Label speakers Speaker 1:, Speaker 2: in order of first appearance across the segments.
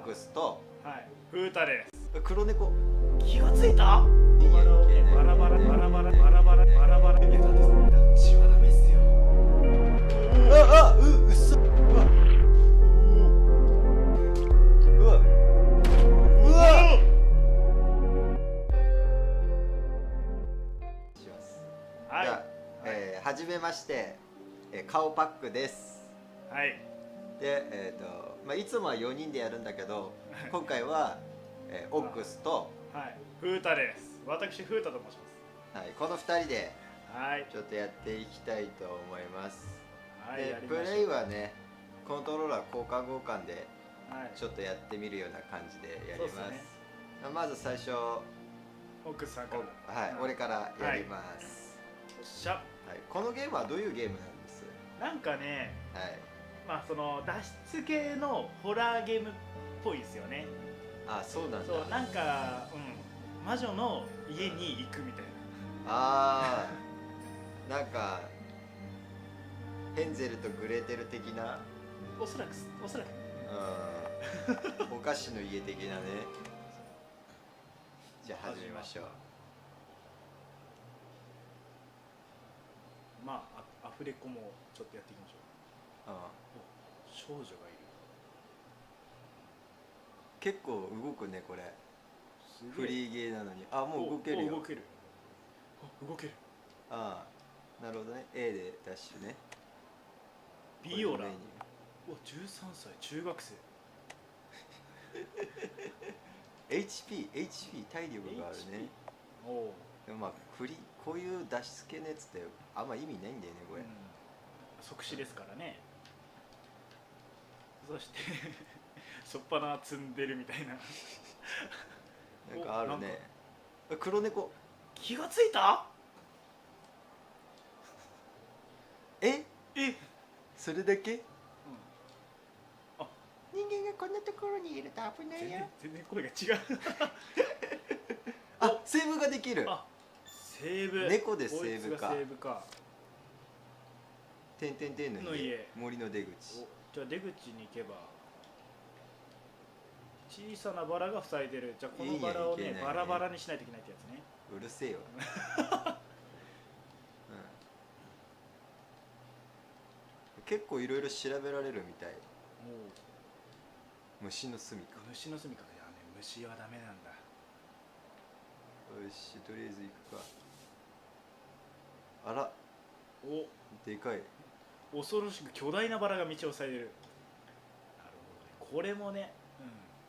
Speaker 1: クスと
Speaker 2: はい、風太です。
Speaker 1: 黒猫。
Speaker 2: 気がついた？
Speaker 1: いやいけない
Speaker 2: バラバラバラバラバラバラバラバラ。いやだって血はダメっすよ。
Speaker 1: うっそ。うわします。
Speaker 2: はい
Speaker 1: じゃあ、はじめまして、顔パックです。
Speaker 2: はい。
Speaker 1: で、いつもは4人でやるんだけど、今回は、オックスと、
Speaker 2: はい、風太です。私風太と申し
Speaker 1: はい、この2人で
Speaker 2: ます。はい。
Speaker 1: ちょっとやっていきたいと思います。
Speaker 2: はい、
Speaker 1: で
Speaker 2: やりましょう。
Speaker 1: プレイはね、コントローラー交換交換で
Speaker 2: はい。
Speaker 1: ちょっとやってみるような感じでやります。
Speaker 2: そうっすね。
Speaker 1: まず最初、
Speaker 2: オックスさんから。
Speaker 1: はい、俺からやります。
Speaker 2: よっしゃ。
Speaker 1: はい、このゲームはどういうゲームなんです？
Speaker 2: なんかね、
Speaker 1: はい。
Speaker 2: まあその脱出系のホラーゲームっぽいですよね。
Speaker 1: あ、そうなんだ。
Speaker 2: そう、なんか、魔女の家に行くみたいな。
Speaker 1: あーなんかヘンゼルとグレーテル的な、
Speaker 2: おそらく
Speaker 1: お菓子の家的なね。じゃあ始めましょう。
Speaker 2: まあアフレコもちょっとやっていきましょう。お、少女がいる。
Speaker 1: 結構動くねこれ。
Speaker 2: すげえ。
Speaker 1: フリーゲーなのに。あ、もう動けるよ。
Speaker 2: 動ける。動ける。
Speaker 1: ああ、なるほどね。 A でダッシュね。
Speaker 2: ビオラ。
Speaker 1: これメニ
Speaker 2: お、13歳、中学生。
Speaker 1: ュー HP 体力があるね。
Speaker 2: おお。
Speaker 1: でもこういう脱出系のやつってあんま意味ないんだよねこれ。
Speaker 2: 即死ですからね。そしてしょっぱな積んでるみたいな。
Speaker 1: なんかあるね。黒猫。
Speaker 2: 気がついた？
Speaker 1: え、
Speaker 2: え、
Speaker 1: それだけ？
Speaker 2: あ、
Speaker 1: 人間がこんなところにいると危ないよ。
Speaker 2: 全然声が違う。
Speaker 1: あ、セーブができる。
Speaker 2: あ、セーブ。
Speaker 1: 猫でセーブか。
Speaker 2: こいつがセーブか。
Speaker 1: てんてんてんの家、森の出口。
Speaker 2: じゃあ出口に行けば小さなバラが塞いでる。じゃあこのバラをね、バラバラにしないといけないってやつね。
Speaker 1: うるせえよ。結構いろいろ調べられるみたい。虫の住みか。
Speaker 2: 虫の住みか。いやね、虫はダメなんだ。
Speaker 1: よし、とりあえず行くか。あら、
Speaker 2: お、
Speaker 1: でかい。
Speaker 2: 恐ろしく巨大なバラが道を塞いでる。なるほどね。これもね、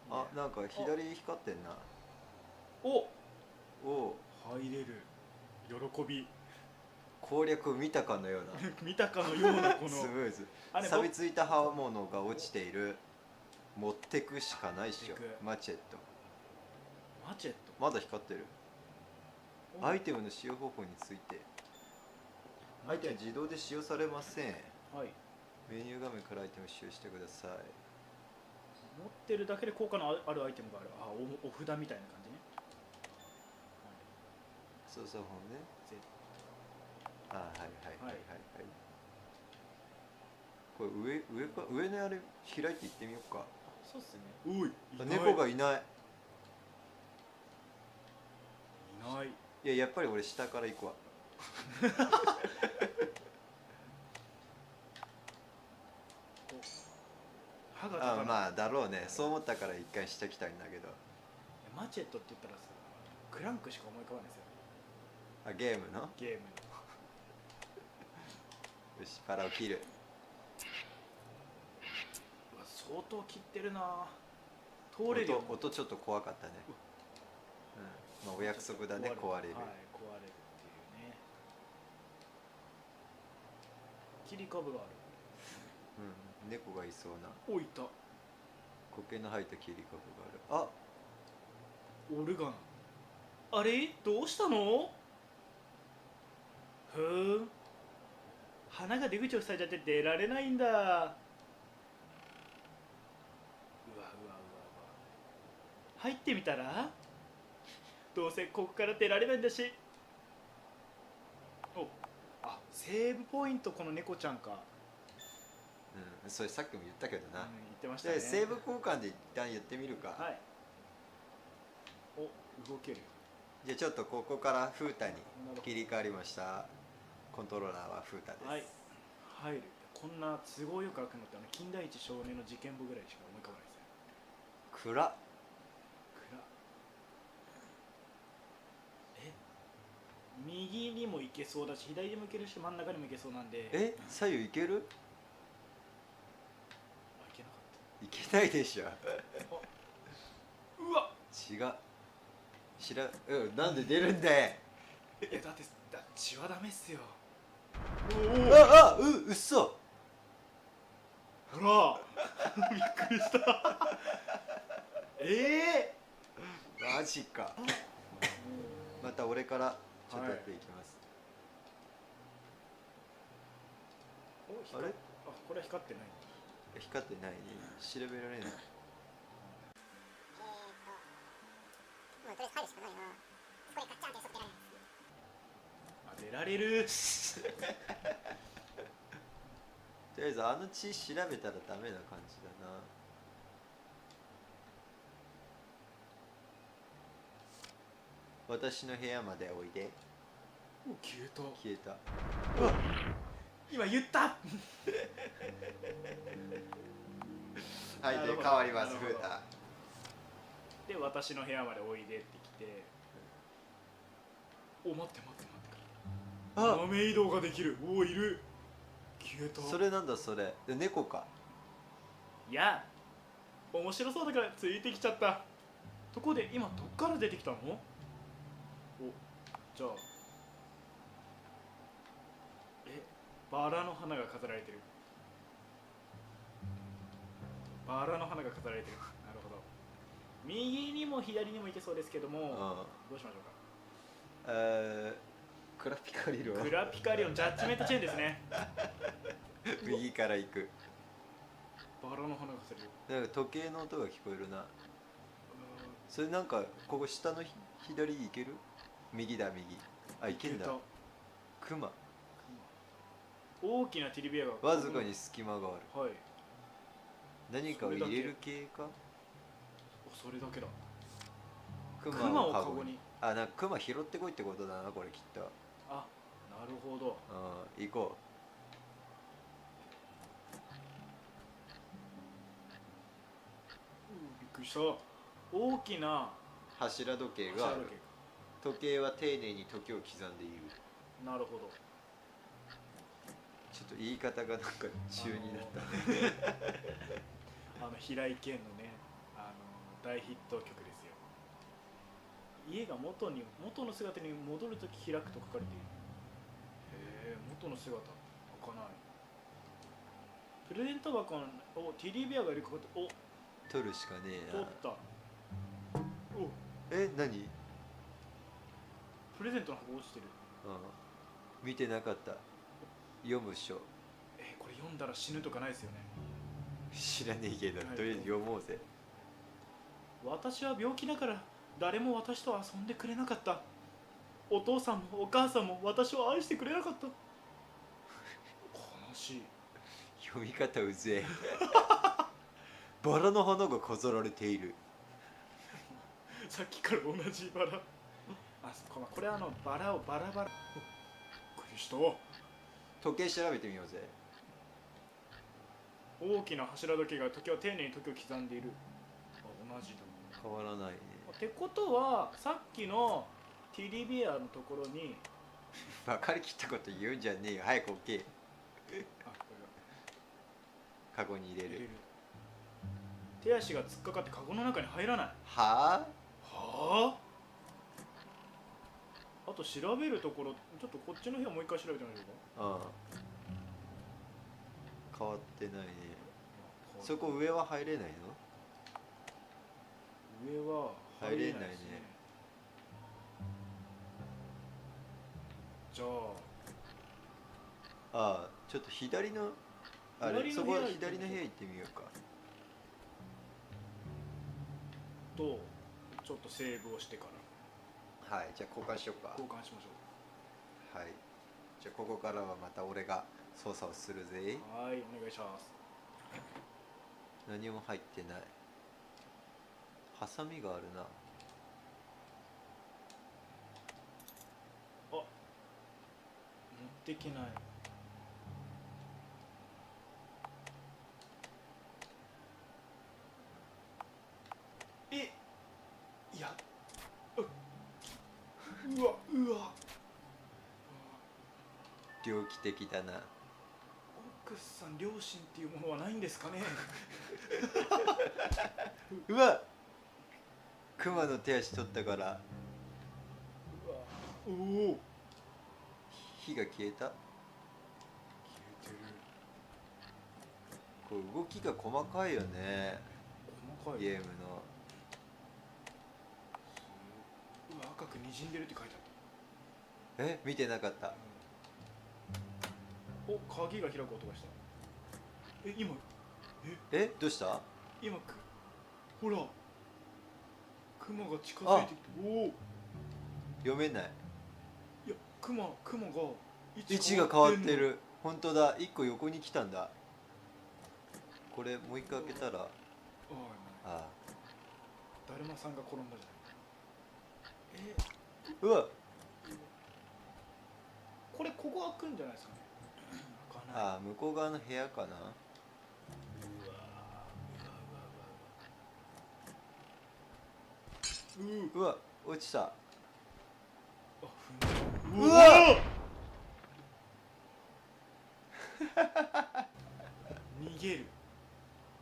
Speaker 1: あ、なんか左光ってんな。
Speaker 2: お、入れる。喜び。
Speaker 1: 攻略を見たかのような
Speaker 2: 見たかのようなこの
Speaker 1: スムーズ。錆びついた刃物が落ちている。持ってくしかないっしょ。マチェット。まだ光ってる。アイテムの使用方法について。アイテム自動で使用されません。
Speaker 2: はい。
Speaker 1: メニュー画面からアイテムを使用してください。
Speaker 2: 持ってるだけで効果のあるアイテムがある。あ、お札みたいな感じね。
Speaker 1: 操作本ね。あ、はいはいはいはいはい。これ上のあれ開いていってみようか。
Speaker 2: そうっすね。おい、
Speaker 1: 猫がいない。
Speaker 2: いない。
Speaker 1: いや、やっぱり俺下から行くわ。あ、まあだろうね。そう思ったから一回下来たんだけど。
Speaker 2: マチェットって言ったらさ、クランクしか思い浮かばないですよ。
Speaker 1: あ、ゲームの？
Speaker 2: ゲームの。
Speaker 1: よし、バラを切る。
Speaker 2: うわ、相当切ってるな。通れるよ。
Speaker 1: 音ちょっと怖かったね。まあお約束だね、壊れる。
Speaker 2: はい、壊れるっていうね。切り株がある。
Speaker 1: 猫がいそうな。
Speaker 2: お、いた。
Speaker 1: 苔の生えた切り株がある。あ、
Speaker 2: オルガン。あれ、どうしたの？ふーん、花が出口を塞いじゃって出られないんだ。うわうわうわうわ。入ってみたら？どうせここから出られないんだし。あ、セーブポイント。この猫ちゃんか。
Speaker 1: うん、それさっきも言ったけどな、
Speaker 2: 言ってましたね。
Speaker 1: でセーブ交換で一旦やってみるか。
Speaker 2: はい。お、動ける。
Speaker 1: じゃあちょっとここからフータに切り替わりました。コントローラーはフータです。
Speaker 2: はい。入る。こんな都合よく開くのって金田一少年の事件簿ぐらいしか思い浮かばないですよ。
Speaker 1: 暗っ。
Speaker 2: 右にも行けそうだし、左にも行けるし、真ん中にも行けそうなんで。
Speaker 1: 左右いける？
Speaker 2: あ、行けなかっ
Speaker 1: いけないでしょ。
Speaker 2: うわ、
Speaker 1: 違う。なんで出るんだよ。
Speaker 2: だって血はダメっすよ。
Speaker 1: うっそ。
Speaker 2: ほらびっくりした
Speaker 1: マジか。また俺からちょっとやっていきます。あれ？
Speaker 2: これは光ってない。
Speaker 1: 光ってないね。調べられない。
Speaker 3: とりあえず入るしかないな。ここでガッチャンって速度出られるんです。
Speaker 2: 出られる
Speaker 1: とりあえずあの血調べたらダメな感じだな。私の部屋までおいで。
Speaker 2: 消えた。
Speaker 1: 消えた。
Speaker 2: 今言った
Speaker 1: はい、で変わります。フータ
Speaker 2: で、私の部屋までおいでって来て、お、待ってマメ移動ができる。お、いる。消えた。
Speaker 1: それなんだそれ。猫か。
Speaker 2: いや、面白そうだからついてきちゃった。ところで今どっから出てきたの？お、じゃあバラの花が飾られてる。バラの花が飾られてる。なるほど。右にも左にも行けそうですけども、どうしましょうか。
Speaker 1: クラピカリロン。
Speaker 2: クラピカリオンジャッジメントチェーンですね。
Speaker 1: 右から行く。
Speaker 2: バラの花が飾れる。
Speaker 1: なんか時計の音が聞こえるな。それなんかここ下の左行ける？右だ右。あ、行けんだ。クマ。
Speaker 2: 大きなテレビアが
Speaker 1: わずかに隙間がある。
Speaker 2: はい。
Speaker 1: 何かを入れる系か？
Speaker 2: それだけだ。
Speaker 1: クマをカゴに。なんかクマ拾ってこいってことだなこれきっと。
Speaker 2: あ、なるほど。
Speaker 1: 行こ
Speaker 2: びっくりした。大きな
Speaker 1: 柱時計がある。時計は丁寧に時を刻んでいる。
Speaker 2: なるほど。
Speaker 1: ちょっと言い方がなんか中になった。
Speaker 2: 平井堅のね、大ヒット曲ですよ。家が元の姿に戻るとき開くと書かれている。元の姿開かない。プレゼント箱をテディベアがいるかかって、
Speaker 1: 取るしかねえな。
Speaker 2: 取った。
Speaker 1: 何？
Speaker 2: プレゼントの箱落ちてる。
Speaker 1: 見てなかった。読む書。
Speaker 2: これ読んだら死ぬとかないですよね。
Speaker 1: 知らねえけど、とりあえず読もうぜ。
Speaker 2: 私は病気だから誰も私と遊んでくれなかった。お父さんもお母さんも私を愛してくれなかった。悲しい。
Speaker 1: 読み方うぜえ。バラの花が飾られている。
Speaker 2: さっきから同じバラ。これバラをバラバラ。びっくりした。
Speaker 1: 時計調べてみようぜ。
Speaker 2: 大きな柱時計が丁寧に時を刻んでいる。同じだ。
Speaker 1: 変わらないね。
Speaker 2: ってことはさっきのテディベアのところに
Speaker 1: 分かりきったこと言うんじゃねえよ。早く置け。カゴに入れる。
Speaker 2: 手足が突っかかってカゴの中に入らない。
Speaker 1: は
Speaker 2: あ。あと調べるところ、ちょっとこっちの部屋もう一回調べてみましょうか。
Speaker 1: 変わってないね。そこ上は入れないの？
Speaker 2: 上は入れないね。じゃ
Speaker 1: あちょっと左のそこ左の部屋行ってみようか。
Speaker 2: ちょっとセーブをしてから。
Speaker 1: はい、じゃあ交換しようか。
Speaker 2: 交換しましょう。
Speaker 1: はい、じゃあここからはまた俺が操作をするぜ。
Speaker 2: はい、お願いします。
Speaker 1: 何も入ってない。ハサミがあるな。
Speaker 2: 持ってけない。いや、うわ
Speaker 1: 猟奇的だな。
Speaker 2: 奥さん良心っていうものはないんですかね。
Speaker 1: うわ、クマの手足取ったから。
Speaker 2: うわ、おお、
Speaker 1: 火が消えた。
Speaker 2: 消えてる。
Speaker 1: これ動きが細かいよね、
Speaker 2: 細かい。
Speaker 1: ゲームの。
Speaker 2: うわ、赤く滲んでるって書いてあった。
Speaker 1: 見てなかった。
Speaker 2: お、鍵が開く音がした。今
Speaker 1: どうした？
Speaker 2: 今ほら、クマが近づいてきて、おお、
Speaker 1: 読めない。
Speaker 2: いや、クマが
Speaker 1: 位置が変わってる。本当だ、一個横に来たんだ。これもう一回開けたら、
Speaker 2: だるまさんが転んだじゃない。
Speaker 1: うわ、
Speaker 2: これここ開くんじゃないですかね。開かない。
Speaker 1: 向こう側の部屋かな。うわ、落ちた。うわ
Speaker 2: 逃げる。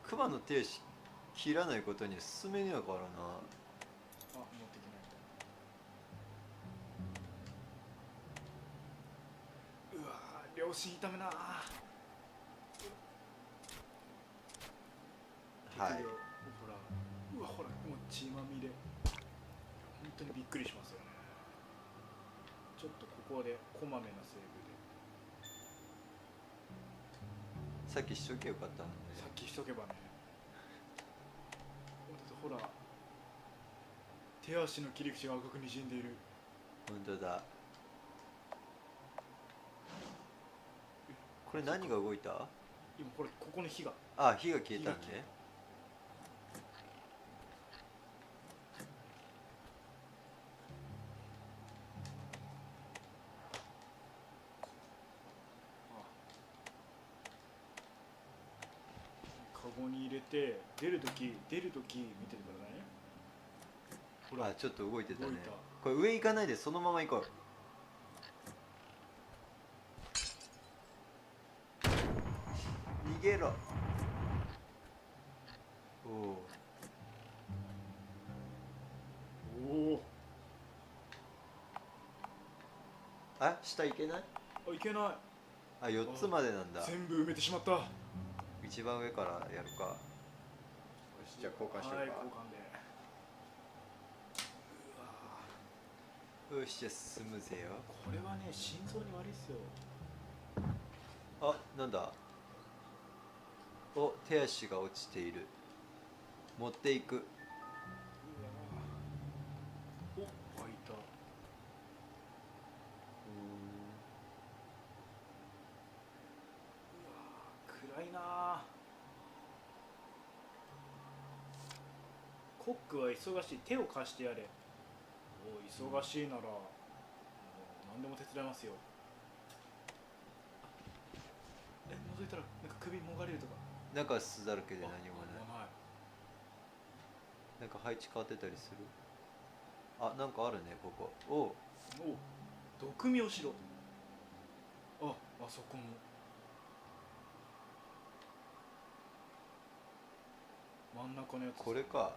Speaker 1: クマの手足切らないことには進めねえからな。
Speaker 2: 持ってきない。うわ、両親痛めな。
Speaker 1: はい。
Speaker 2: ほら、うわ、ほら、もう血まみれ。本当にびっくりしますよね。ちょっとここでこまめなセーブで。
Speaker 1: さっきしとけよかったのね。
Speaker 2: さっきしとけばね。ほら、手足の切り口が赤くにじんでいる。
Speaker 1: 本当だ。これ何が動いた？
Speaker 2: 今これ、ここの火が。
Speaker 1: 火が消えたんね。
Speaker 2: カゴに入れて、出るとき見ててくださいね。ほら、
Speaker 1: ちょっと動いてたね。
Speaker 2: 動いた。
Speaker 1: これ上行かないでそのまま行こう。逃げろ。
Speaker 2: おお。
Speaker 1: 下行けない？
Speaker 2: いけない。
Speaker 1: 4つまでなんだ。
Speaker 2: 全部埋めてしまった。
Speaker 1: 一番上からやるか。よし、じゃあ交換しようか。
Speaker 2: はい、交換で。
Speaker 1: よし、じゃあ進むぜよ。
Speaker 2: これはね、心臓に悪いっすよ。
Speaker 1: なんだ。手足が落ちている。持っていく。
Speaker 2: 開いた。暗いな。コックは忙しい。手を貸してやれ。忙しいなら何でも手伝いますよ。覗いたらなんか首もがれるとか。
Speaker 1: 中巣だらけで何もない。
Speaker 2: ない。
Speaker 1: なんか配置変わってたりする？なんかあるね、ここ。
Speaker 2: 毒味をしろ。あそこも。真ん中のやつ。
Speaker 1: これか。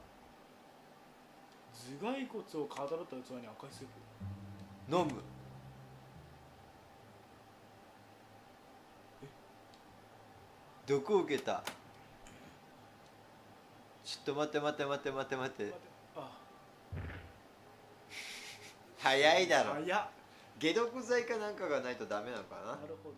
Speaker 2: 頭蓋骨をかたどった器に赤いスープ。
Speaker 1: 飲む。毒を受けた。ちょっと待って。早いだろ。
Speaker 2: 早っ。
Speaker 1: 解毒剤かなんかがないとダメなのかな。
Speaker 2: なるほど。